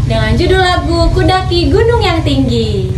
dengan judul lagu Kudaki Gunung yang Tinggi.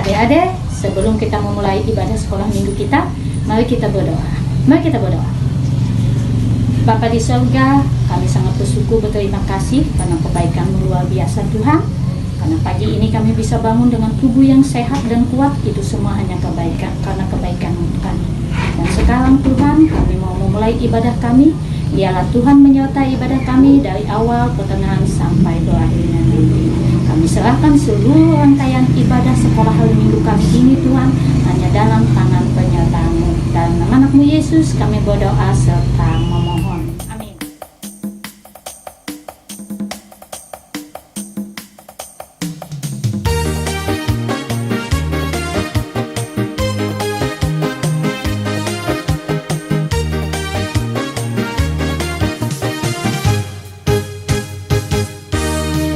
Adik-adik, sebelum kita memulai ibadah sekolah minggu kita, mari kita berdoa. Mari kita berdoa. Bapa di surga, kami sangat bersyukur berterima kasih karena kebaikan-Mu luar biasa Tuhan. Karena pagi ini kami bisa bangun dengan tubuh yang sehat dan kuat, itu semua hanya kebaikan, karena kebaikan-Mu Tuhan. Dan sekarang Tuhan, kami mau memulai ibadah kami. Biarlah Tuhan menyertai ibadah kami dari awal, pertengahan, sampai akhirnya nanti. Kami serahkan seluruh rangkaian ibadah sekolah hari minggu kami ini Tuhan, hanya dalam tangan penyertaan-Mu. Dan nama anak-Mu Yesus kami berdoa serta memohon. Amin.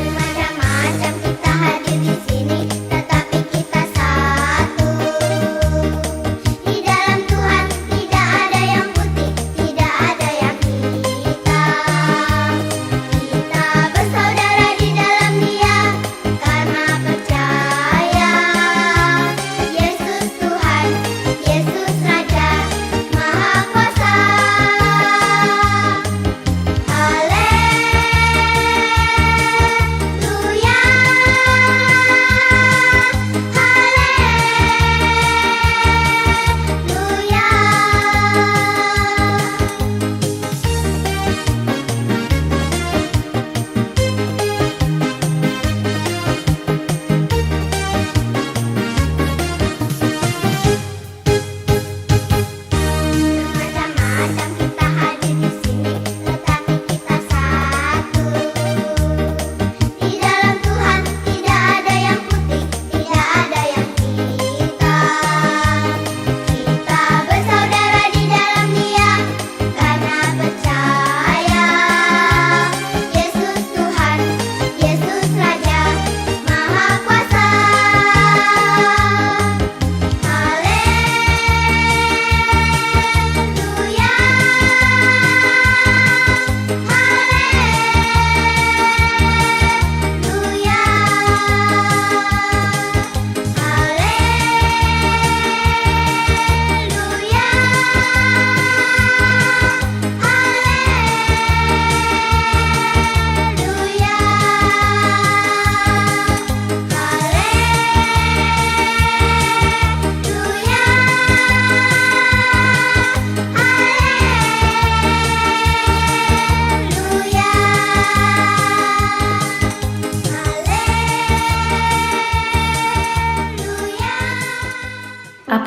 Macam-macam kita hadir di sini, tetapi kita satu. Di dalam Tuhan tidak ada yang putih, tidak ada yang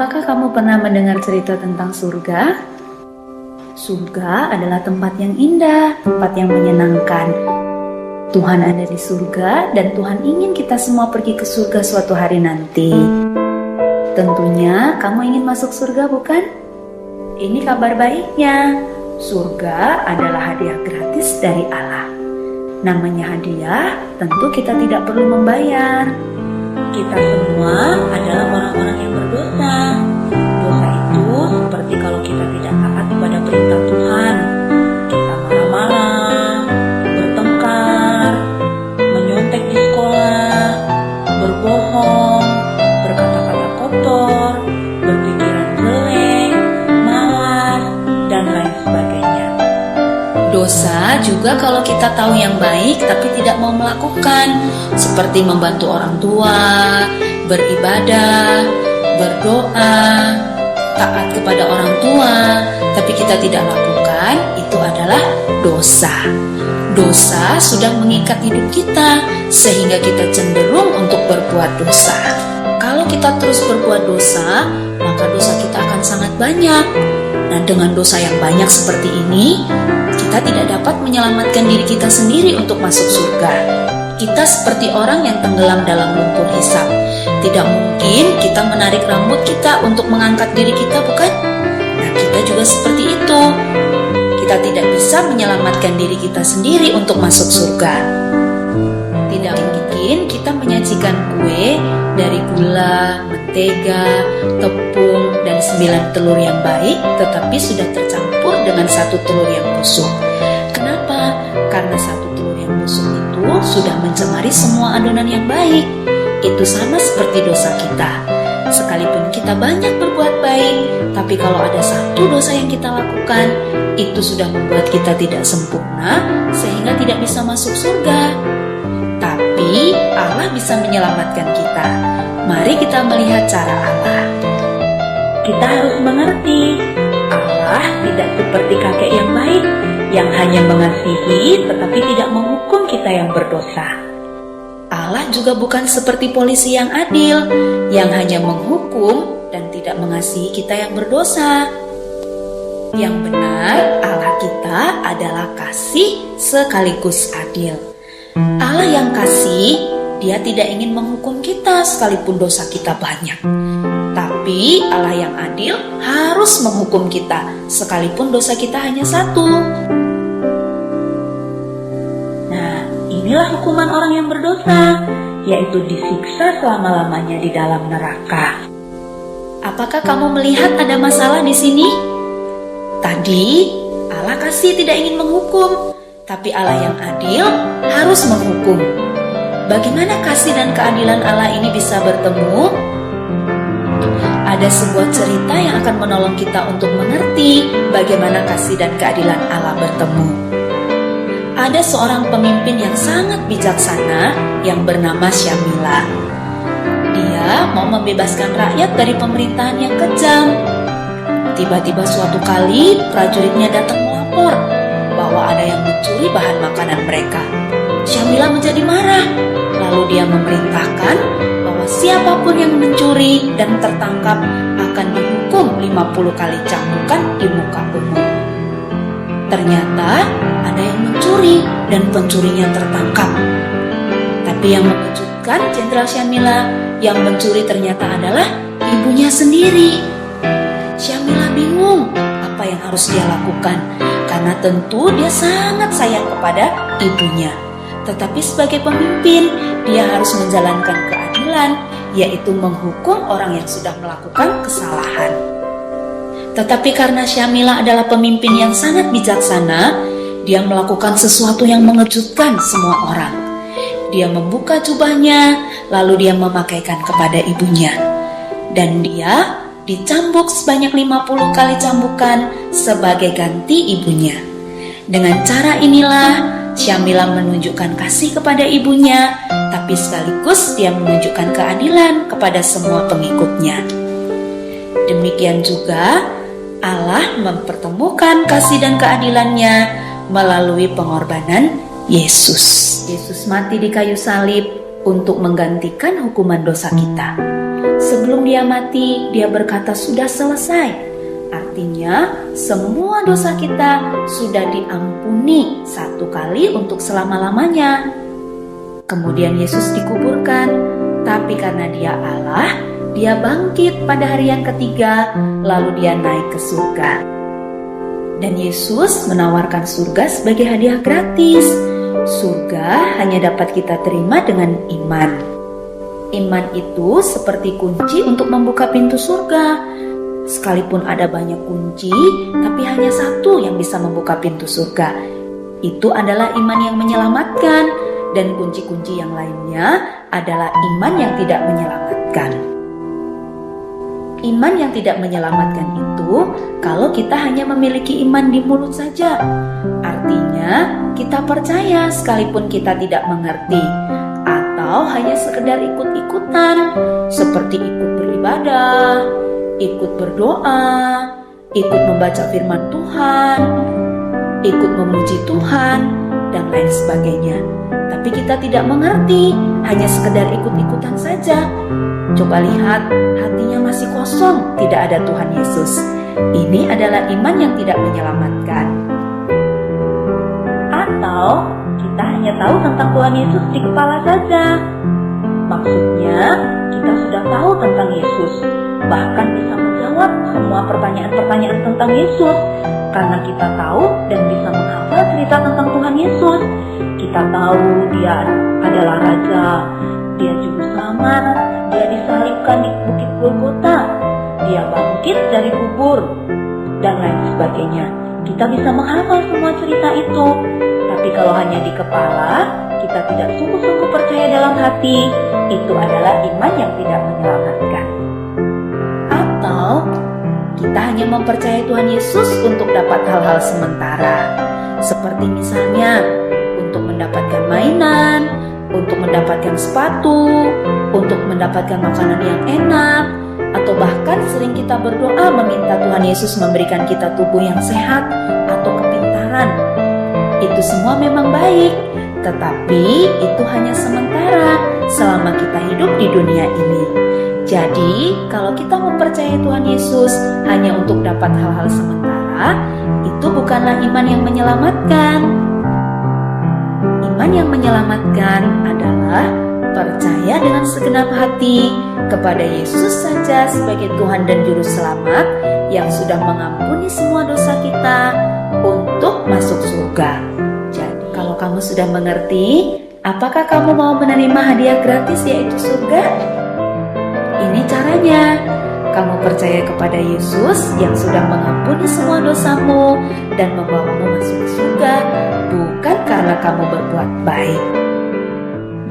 Apakah kamu pernah mendengar cerita tentang surga? Surga adalah tempat yang indah, tempat yang menyenangkan. Tuhan ada di surga dan Tuhan ingin kita semua pergi ke surga suatu hari nanti. Tentunya kamu ingin masuk surga, bukan? Ini kabar baiknya. Surga adalah hadiah gratis dari Allah. Namanya hadiah, tentu kita tidak perlu membayar. Kita semua adalah orang-orang yang berdosa. Dosa itu seperti kalau kita tidak taat kepada perintah Tuhan. Kita marah-marah, bertengkar, menyontek di sekolah, berbohong, berkata-kata kotor, berpikiran jelek, malas, dan lain sebagainya. Dosa juga kalau kita tahu yang baik tapi tidak mau melakukan, seperti membantu orang tua, beribadah, berdoa, taat kepada orang tua, tapi kita tidak lakukan, itu adalah dosa. Dosa sudah mengikat hidup kita, sehingga kita cenderung untuk berbuat dosa. Kalau kita terus berbuat dosa, maka dosa kita akan sangat banyak. Nah, dengan dosa yang banyak seperti ini, kita tidak dapat menyelamatkan diri kita sendiri untuk masuk surga. Kita seperti orang yang tenggelam dalam lumpur hisap. Tidak mungkin kita menarik rambut kita untuk mengangkat diri kita, bukan? Nah, kita juga seperti itu. Kita tidak bisa menyelamatkan diri kita sendiri untuk masuk surga. Tidak mungkin kita menyajikan kue dari gula, mentega, tepung, dan 9 telur yang baik, tetapi sudah tercampur dengan 1 telur yang busuk. Kenapa? Karena 1 telur yang busuk itu sudah mencemari semua adonan yang baik. Itu sama seperti dosa kita. Sekalipun kita banyak berbuat baik, tapi kalau ada 1 dosa yang kita lakukan, itu sudah membuat kita tidak sempurna, sehingga tidak bisa masuk surga. Tapi Allah bisa menyelamatkan kita. Mari kita melihat cara Allah. Kita harus mengerti, Allah tidak seperti kakek yang baik, yang hanya mengasihi tetapi tidak menghukum kita yang berdosa. Allah juga bukan seperti polisi yang adil, yang hanya menghukum dan tidak mengasihi kita yang berdosa. Yang benar, Allah kita adalah kasih sekaligus adil. Allah yang kasih, Dia tidak ingin menghukum kita sekalipun dosa kita banyak. Tapi Allah yang adil harus menghukum kita sekalipun dosa kita hanya 1. Nah, inilah hukuman orang yang berdosa, yaitu disiksa selama-lamanya di dalam neraka. Apakah kamu melihat ada masalah di sini? Tadi Allah kasih tidak ingin menghukum, tapi Allah yang adil harus menghukum. Bagaimana kasih dan keadilan Allah ini bisa bertemu? Ada sebuah cerita yang akan menolong kita untuk mengerti bagaimana kasih dan keadilan Allah bertemu. Ada seorang pemimpin yang sangat bijaksana yang bernama Syamila. Dia mau membebaskan rakyat dari pemerintahan yang kejam. Tiba-tiba suatu kali prajuritnya datang melapor bahwa ada yang mencuri bahan makanan mereka. Syamila menjadi marah, lalu dia memerintahkan bahwa siapapun yang mencuri dan tertangkap akan dihukum 50 kali cambukan di muka umum. Ternyata ada yang mencuri dan pencurinya tertangkap. Tapi yang mengejutkan Jenderal Syamila, yang mencuri ternyata adalah ibunya sendiri. Syamila bingung apa yang harus dia lakukan, karena tentu dia sangat sayang kepada ibunya. Tetapi sebagai pemimpin, dia harus menjalankan keadilan, yaitu menghukum orang yang sudah melakukan kesalahan. Tetapi karena Syamila adalah pemimpin yang sangat bijaksana, dia melakukan sesuatu yang mengejutkan semua orang. Dia membuka jubahnya, lalu dia memakaikan kepada ibunya. Dan dia dicambuk sebanyak 50 kali cambukan sebagai ganti ibunya. Dengan cara inilah Syamila menunjukkan kasih kepada ibunya, tapi sekaligus dia menunjukkan keadilan kepada semua pengikutnya. Demikian juga Allah mempertemukan kasih dan keadilannya melalui pengorbanan Yesus. Yesus mati di kayu salib untuk menggantikan hukuman dosa kita. sebelum dia mati, dia berkata sudah selesai. Artinya semua dosa kita sudah diampuni satu kali untuk selama-lamanya. Kemudian Yesus dikuburkan, tapi karena dia Allah, dia bangkit pada hari yang ketiga, lalu dia naik ke surga. Dan Yesus menawarkan surga sebagai hadiah gratis. Surga hanya dapat kita terima dengan iman. Iman itu seperti kunci untuk membuka pintu surga. Sekalipun ada banyak kunci, tapi hanya satu yang bisa membuka pintu surga. Itu adalah iman yang menyelamatkan, dan kunci-kunci yang lainnya adalah iman yang tidak menyelamatkan. Iman yang tidak menyelamatkan itu kalau kita hanya memiliki iman di mulut saja. Artinya kita percaya sekalipun kita tidak mengerti, atau hanya sekedar ikut-ikutan, seperti ikut beribadah, ikut berdoa, ikut membaca firman Tuhan, ikut memuji Tuhan, dan lain sebagainya. Tapi kita tidak mengerti, hanya sekedar ikut-ikutan saja. Coba lihat, hatinya masih kosong, tidak ada Tuhan Yesus. Ini adalah iman yang tidak menyelamatkan. Atau kita hanya tahu tentang Tuhan Yesus di kepala saja. Maksudnya, kita sudah tahu tentang Yesus, bahkan bisa menjawab semua pertanyaan-pertanyaan tentang Yesus, karena kita tahu dan bisa menghafal cerita tentang Tuhan Yesus. Kita tahu dia adalah Raja, dia Juru Selamat, dia disalibkan di Bukit Golgota, dia bangkit dari kubur, dan lain sebagainya. Kita bisa menghafal semua cerita itu, tapi kalau hanya di kepala, kita tidak sungguh-sungguh percaya dalam hati, itu adalah iman yang tidak menyelamatkan. Atau kita hanya mempercayai Tuhan Yesus untuk dapat hal-hal sementara, seperti misalnya untuk mendapatkan mainan, untuk mendapatkan sepatu, untuk mendapatkan makanan yang enak, atau bahkan sering kita berdoa meminta Tuhan Yesus memberikan kita tubuh yang sehat atau kepintaran. Itu semua memang baik, tetapi itu hanya sementara selama kita hidup di dunia ini. Jadi, kalau kita mempercayai Tuhan Yesus hanya untuk dapat hal-hal sementara, itu bukanlah iman yang menyelamatkan. Iman yang menyelamatkan adalah percaya dengan segenap hati kepada Yesus saja sebagai Tuhan dan Juru Selamat yang sudah mengampuni semua dosa kita untuk masuk surga. Jadi, kalau kamu sudah mengerti, apakah kamu mau menerima hadiah gratis yaitu surga? Ini caranya. Kamu percaya kepada Yesus yang sudah mengampuni semua dosamu dan membawamu masuk ke surga, bukan karena kamu berbuat baik.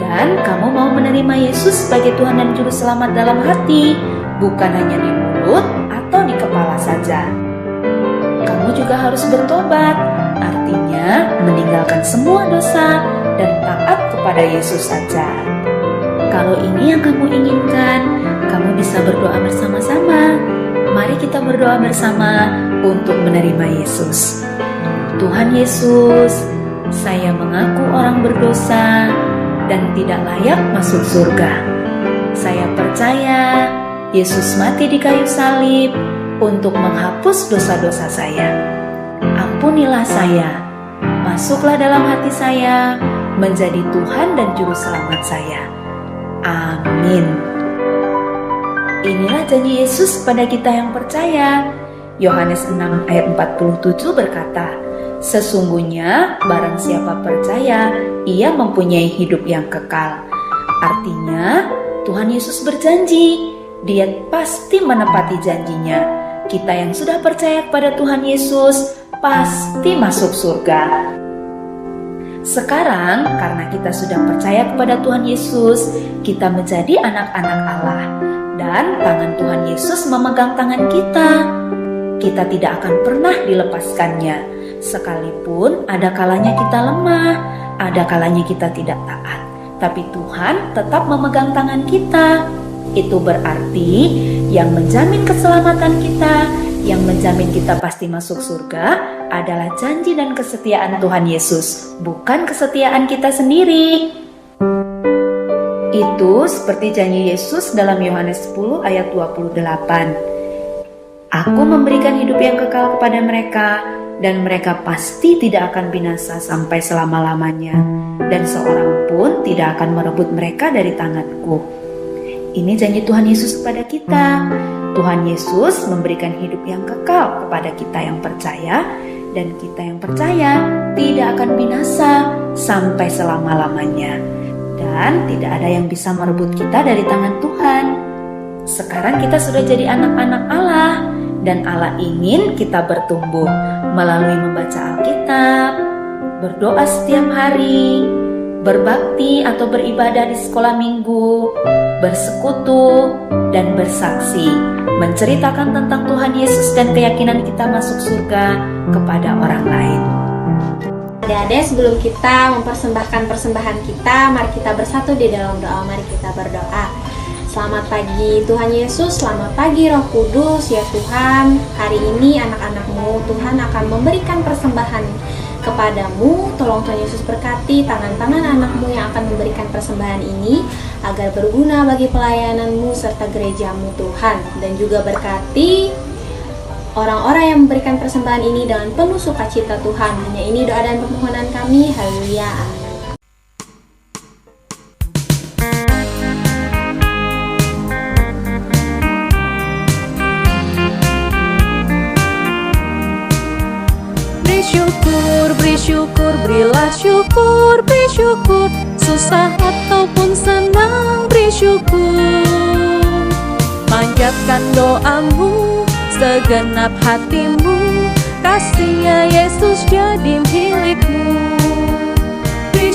Dan kamu mau menerima Yesus sebagai Tuhan dan Juru Selamat dalam hati, bukan hanya di mulut atau di kepala saja. Kamu juga harus bertobat, artinya meninggalkan semua dosa dan taat kepada Yesus saja. Kalau ini yang kamu inginkan, kamu bisa berdoa bersama-sama. Mari kita berdoa bersama untuk menerima Yesus. Tuhan Yesus, saya mengaku orang berdosa dan tidak layak masuk surga. Saya percaya Yesus mati di kayu salib untuk menghapus dosa-dosa saya. Ampunilah saya, masuklah dalam hati saya, menjadi Tuhan dan Juru Selamat saya. Amin. Inilah janji Yesus pada kita yang percaya. Yohanes 6 ayat 47 berkata, sesungguhnya barang siapa percaya, ia mempunyai hidup yang kekal. Artinya, Tuhan Yesus berjanji, dia pasti menepati janjinya. Kita yang sudah percaya kepada Tuhan Yesus, pasti masuk surga. Sekarang, karena kita sudah percaya kepada Tuhan Yesus, kita menjadi anak-anak Allah. Dan tangan Tuhan Yesus memegang tangan kita. Kita tidak akan pernah dilepaskannya. Sekalipun ada kalanya kita lemah, ada kalanya kita tidak taat. Tapi Tuhan tetap memegang tangan kita. Itu berarti yang menjamin keselamatan kita, yang menjamin kita pasti masuk surga adalah janji dan kesetiaan Tuhan Yesus, bukan kesetiaan kita sendiri. Itu seperti janji Yesus dalam Yohanes 10 ayat 28. Aku memberikan hidup yang kekal kepada mereka, dan mereka pasti tidak akan binasa sampai selama-lamanya, dan seorang pun tidak akan merebut mereka dari tanganku. Ini janji Tuhan Yesus kepada kita. Tuhan Yesus memberikan hidup yang kekal kepada kita yang percaya, dan kita yang percaya tidak akan binasa sampai selama-lamanya, dan tidak ada yang bisa merebut kita dari tangan Tuhan. Sekarang kita sudah jadi anak-anak Allah, dan Allah ingin kita bertumbuh melalui membaca Alkitab, berdoa setiap hari, berbakti atau beribadah di sekolah minggu, bersekutu, dan bersaksi, menceritakan tentang Tuhan Yesus dan keyakinan kita masuk surga kepada orang lain. Adik-adik, sebelum kita mempersembahkan persembahan kita, mari kita bersatu di dalam doa. Mari kita berdoa. Selamat pagi Tuhan Yesus, selamat pagi Roh Kudus. Ya Tuhan, hari ini anak-anak-Mu, Tuhan akan memberikan persembahan kepadamu. Tolong Tuhan Yesus berkati tangan-tangan anak-Mu yang akan memberikan persembahan ini, agar berguna bagi pelayanan-Mu serta gereja-Mu Tuhan. Dan juga berkati orang-orang yang memberikan persembahan ini dengan penuh sukacita Tuhan. Hanya ini doa dan permohonan kami. Haleluya, amin. Beri syukur, berilah syukur, beri syukur. Susah ataupun senang, beri syukur. Panjatkan doamu, segenap hatimu, kasihnya Yesus jadi milikmu. Beri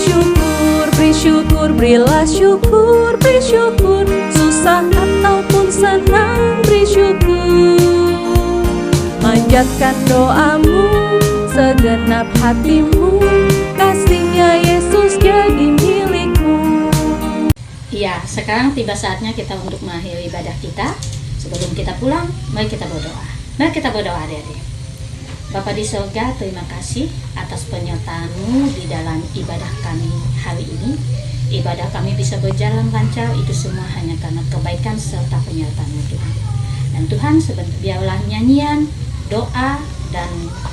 syukur, berilah syukur, beri syukur. Susah ataupun senang, beri syukur. Panjatkan doamu, segenap hatimu, kasihnya Yesus jadi milikmu. Ya, sekarang tiba saatnya kita untuk mengakhiri ibadah kita. Sebelum kita pulang, mari kita berdoa. Mari kita berdoa, adik-adik. Bapa di surga, terima kasih atas penyertaan-Mu di dalam ibadah kami hari ini. Ibadah kami bisa berjalan lancar, itu semua hanya karena kebaikan serta penyertaan-Mu Tuhan. Dan Tuhan, biarlah nyanyian, doa, dan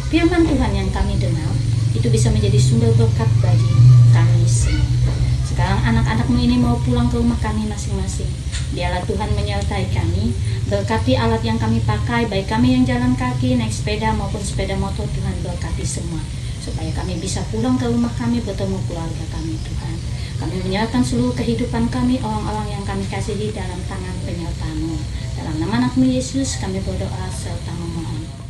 firman Tuhan yang kami dengar itu bisa menjadi sumber berkat bagi kami semua. Sekarang anak-anak-Mu ini mau pulang ke rumah kami masing-masing. Biarlah Tuhan menyertai kami, berkati alat yang kami pakai, baik kami yang jalan kaki, naik sepeda maupun sepeda motor. Tuhan berkati semua, supaya kami bisa pulang ke rumah kami, bertemu keluarga kami Tuhan. Kami menyerahkan seluruh kehidupan kami, orang-orang yang kami kasihi dalam tangan penyertaan-Mu. Dalam nama anak-Mu Yesus kami berdoa serta memohon.